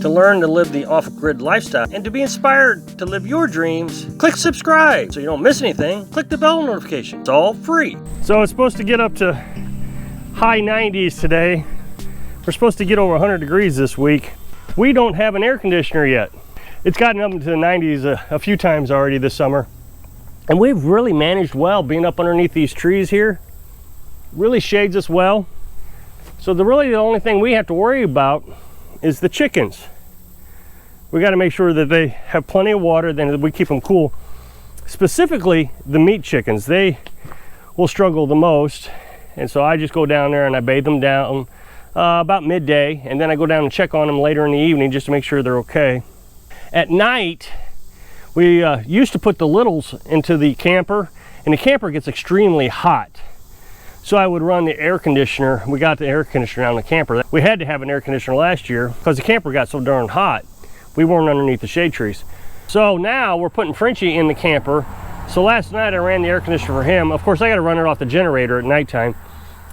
To learn to live the off-grid lifestyle and to be inspired to live your dreams, click subscribe so you don't miss anything. Click the bell notification. It's all free. So it's supposed to get up to high 90s today. We're supposed to get over 100 degrees this week. We don't have an air conditioner yet. It's gotten up into the 90s a few times already this summer. And we've really managed well being up underneath these trees here. Really shades us well. So the only thing we have to worry about is the chickens. We got to make sure that they have plenty of water, then we keep them cool. Specifically the meat chickens, they will struggle the most. And so I just go down there and I bathe them down about midday, and then I go down and check on them later in the evening just to make sure they're okay. At night, we used to put the littles into the camper, and the camper gets extremely hot. So I would run the air conditioner. We got the air conditioner down in the camper. We had to have an air conditioner last year because the camper got so darn hot. We weren't underneath the shade trees. So now we're putting Frenchie in the camper. So last night I ran the air conditioner for him. Of course I got to run it off the generator at nighttime.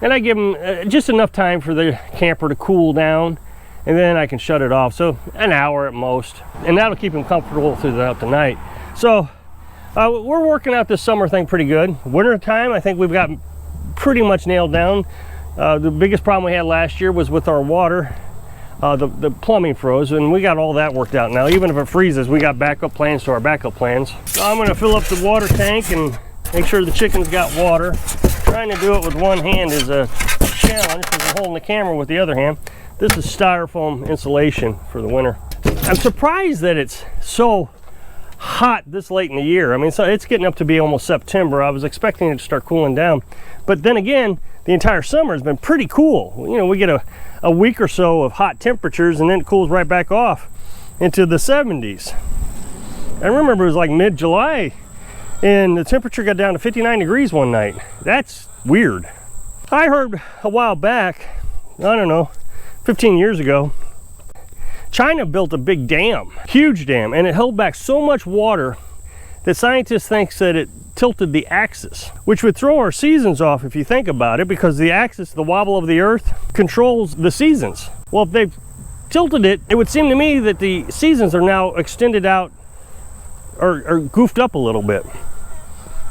And I give him just enough time for the camper to cool down, and then I can shut it off. So an hour at most. And that'll keep him comfortable throughout the night. So we're working out this summer thing pretty good. Winter time, I think we've got pretty much nailed down. The biggest problem we had last year was with our water. The plumbing froze, and we got all that worked out now. Even if it freezes, we got backup plans to our backup plans. So I'm going to fill up the water tank and make sure the chickens got water. Trying to do it with one hand is a challenge because I'm holding the camera with the other hand. This is styrofoam insulation for the winter. I'm surprised that it's so hot this late in the year. I mean, so it's getting up to be almost September. I was expecting it to start cooling down, but then again, the entire summer has been pretty cool. You know, we get a week or so of hot temperatures, and then it cools right back off into the 70s. I remember it was like mid-July, and the temperature got down to 59 degrees one night. That's weird. I heard a while back, I don't know, 15 years ago, China built a big dam, huge dam, and it held back so much water that scientists think that it tilted the axis, which would throw our seasons off if you think about it, because the axis, the wobble of the earth, controls the seasons. Well, if they've tilted it, it would seem to me that the seasons are now extended out or goofed up a little bit.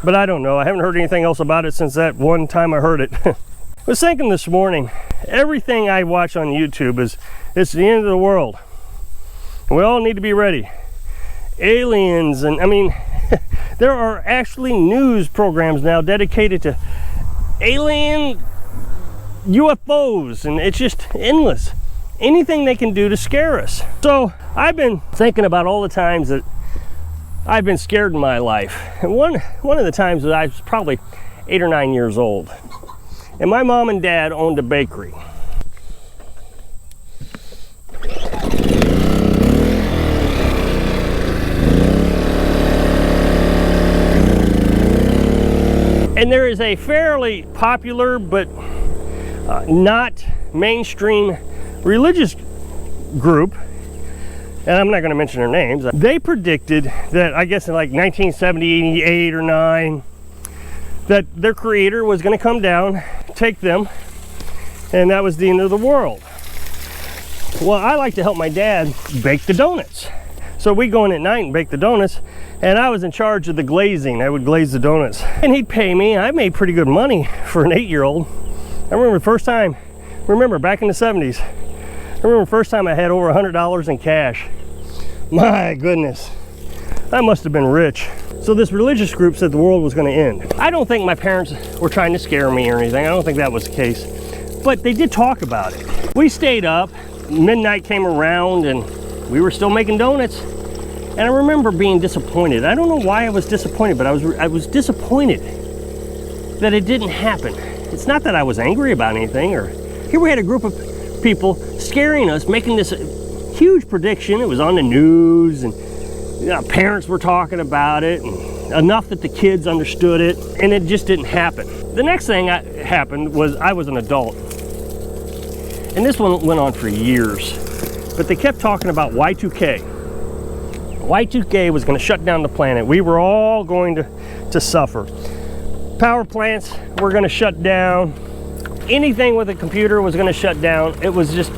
But I don't know. I haven't heard anything else about it since that one time I heard it. I was thinking this morning, everything I watch on YouTube it's the end of the world. We all need to be ready. Aliens, and I mean, there are actually news programs now dedicated to alien UFOs, and it's just endless. Anything they can do to scare us. So I've been thinking about all the times that I've been scared in my life. And one of the times that I was probably 8 or 9 years old. And my mom and dad owned a bakery. And there is a fairly popular but not mainstream religious group, and I'm not going to mention their names. They predicted that, I guess in like 1978 or 9, that their creator was going to come down, take them, and that was the end of the world. Well, I like to help my dad bake the donuts. So we go in at night and bake the donuts, and I was in charge of the glazing. I would glaze the donuts, and he'd pay me. I made pretty good money for an 8-year-old. I remember the first time, back in the 70s, I remember the first time I had over $100 in cash. My goodness, I must have been rich. So this religious group said the world was going to end. I don't think my parents were trying to scare me or anything. I don't think that was the case, but they did talk about it. We stayed up, midnight came around, and we were still making donuts. And I remember being disappointed. I don't know why I was disappointed, but I was disappointed that it didn't happen. It's not that I was angry about anything, or here we had a group of people scaring us, making this huge prediction. It was on the news, and parents were talking about it, and enough that the kids understood it, and it just didn't happen. The next thing that happened was I was an adult, and this one went on for years, but they kept talking about Y2K. Y2K was going to shut down the planet. We were all going to suffer. Power plants were going to shut down. Anything with a computer was going to shut down. It was just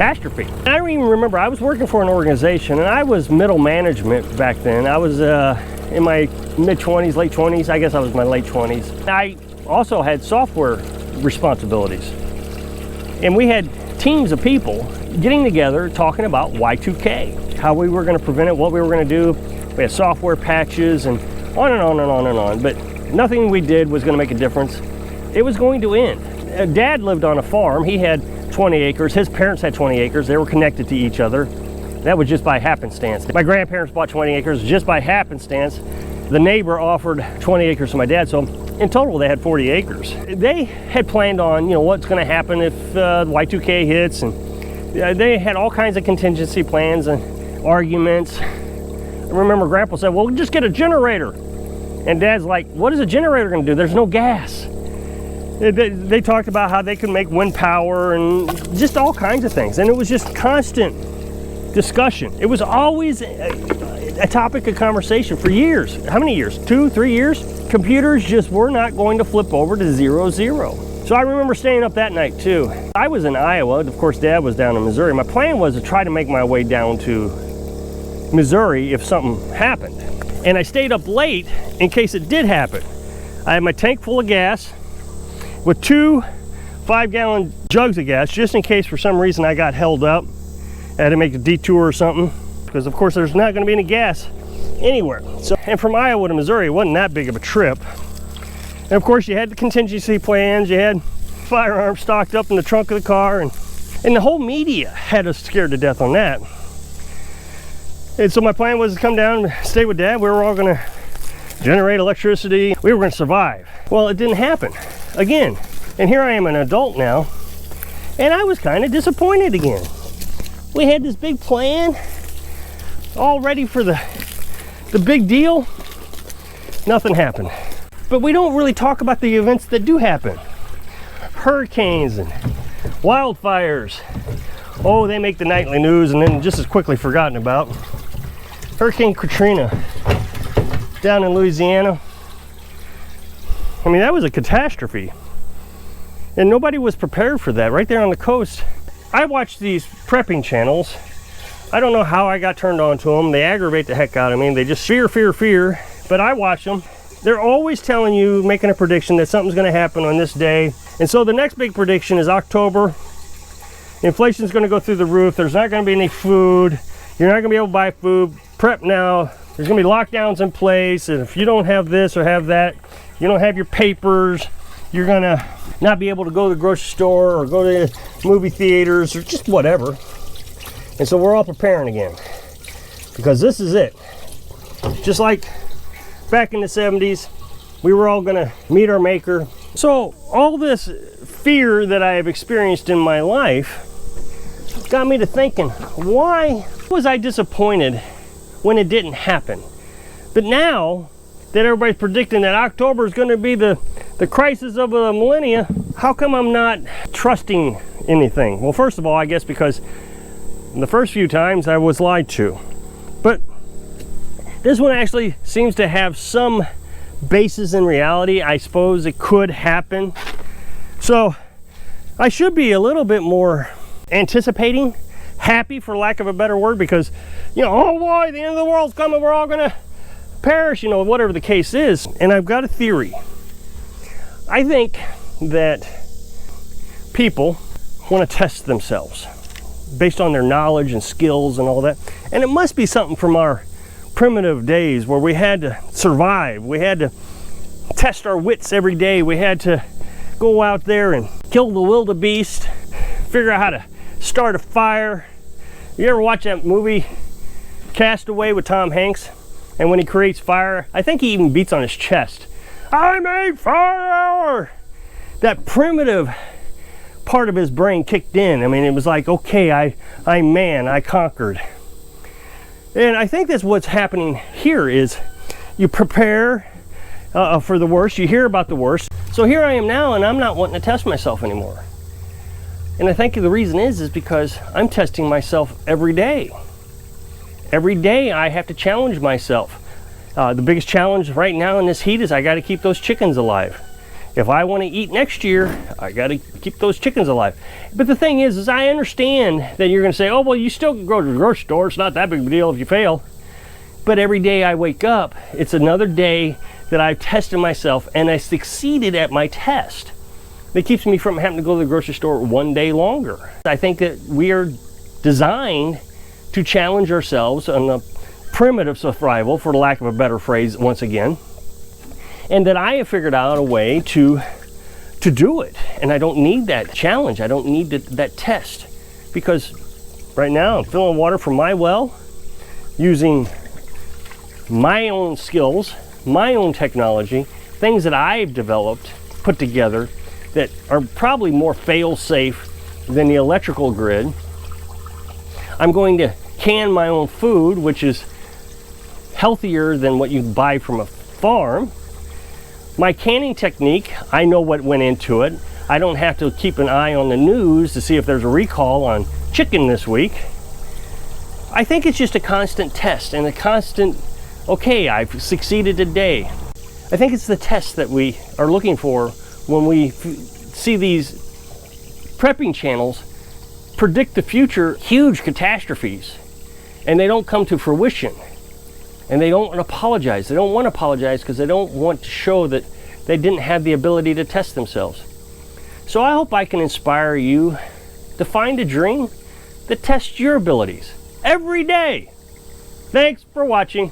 catastrophe. And I don't even remember, I was working for an organization, and I was middle management back then. I was in my mid-20s, late 20s. I guess I was in my late 20s. I also had software responsibilities. And we had teams of people getting together talking about Y2K, how we were going to prevent it, what we were going to do. We had software patches and on and on and on and on. But nothing we did was going to make a difference. It was going to end. Dad lived on a farm. He had 20 acres. His parents had 20 acres. They were connected to each other. That was just by happenstance. My grandparents bought 20 acres just by happenstance. The neighbor offered 20 acres to my dad, so in total they had 40 acres. They had planned on, you know, what's going to happen if Y2K hits, and they had all kinds of contingency plans and arguments. I remember Grandpa said, well, just get a generator. And Dad's like, what is a generator going to do? There's no gas. They talked about how they could make wind power and just all kinds of things. And it was just constant discussion. It was always a topic of conversation for years. How many years? 2, 3 years? Computers just were not going to flip over to 0, 0. So I remember staying up that night too. I was in Iowa. Of course, Dad was down in Missouri. My plan was to try to make my way down to Missouri if something happened. And I stayed up late in case it did happen. I had my tank full of gas with 2 5-gallon jugs of gas, just in case for some reason I got held up. I had to make a detour or something, because of course there's not going to be any gas anywhere. So, and from Iowa to Missouri, it wasn't that big of a trip. And of course you had the contingency plans, you had firearms stocked up in the trunk of the car, and the whole media had us scared to death on that. And so my plan was to come down and stay with Dad. We were all going to generate electricity. We were going to survive. Well, it didn't happen again. And here I am, an adult now, and I was kind of disappointed again. We had this big plan, all ready for the big deal. Nothing happened. But we don't really talk about the events that do happen. Hurricanes and wildfires. Oh, they make the nightly news and then just as quickly forgotten about. Hurricane Katrina down in Louisiana. I mean, that was a catastrophe. And nobody was prepared for that right there on the coast. I watch these prepping channels. I don't know how I got turned on to them. They aggravate the heck out of me. They just fear, fear, fear. But I watch them. They're always telling you, making a prediction that something's going to happen on this day. And so the next big prediction is October. Inflation's going to go through the roof. There's not going to be any food. You're not going to be able to buy food. Prep now. There's going to be lockdowns in place. And if you don't have this or have that, you don't have your papers, you're going to not be able to go to the grocery store or go to movie theaters or just whatever. And so we're all preparing again, because this is it. Just like back in the 70s, we were all going to meet our maker. So all this fear that I have experienced in my life got me to thinking, why was I disappointed when it didn't happen? But now that everybody's predicting that October is going to be the crisis of the millennia, how come I'm not trusting anything? Well, first of all, I guess because the first few times I was lied to. But this one actually seems to have some basis in reality. I suppose it could happen. So I should be a little bit more anticipating, happy for lack of a better word, because, you know, oh boy, the end of the world's coming, we're all gonna perish, you know, whatever the case is. And I've got a theory. I think that people want to test themselves based on their knowledge and skills and all that. And it must be something from our primitive days where we had to survive. We had to test our wits every day. We had to go out there and kill the wildebeest, figure out how to start a fire. You ever watch that movie Castaway with Tom Hanks? And when he creates fire, I think he even beats on his chest. I made fire! That primitive part of his brain kicked in. I mean, it was like, okay, I'm man, I conquered. And I think that's what's happening here is you prepare for the worst, you hear about the worst. So here I am now, and I'm not wanting to test myself anymore. And I think the reason is because I'm testing myself every day. Every day I have to challenge myself. The biggest challenge right now in this heat is I got to keep those chickens alive. If I want to eat next year, I got to keep those chickens alive. But the thing is I understand that you're going to say, oh, well, you still can go to the grocery store. It's not that big of a deal if you fail. But every day I wake up, it's another day that I've tested myself and I succeeded at my test. That keeps me from having to go to the grocery store one day longer. I think that we are designed to challenge ourselves on the primitive survival, for the lack of a better phrase once again, and that I have figured out a way to do it. And I don't need that challenge. I don't need that test, because right now I'm filling water from my well using my own skills, my own technology, things that I've developed, put together, that are probably more fail-safe than the electrical grid. I'm going to can my own food, which is healthier than what you buy from a farm. My canning technique, I know what went into it. I don't have to keep an eye on the news to see if there's a recall on chicken this week. I think it's just a constant test and a constant, okay, I've succeeded today. I think it's the test that we are looking for when we see these prepping channels predict the future huge catastrophes, and they don't come to fruition, and they don't apologize. They don't want to apologize because they don't want to show that they didn't have the ability to test themselves. So I hope I can inspire you to find a dream that tests your abilities every day. Thanks for watching.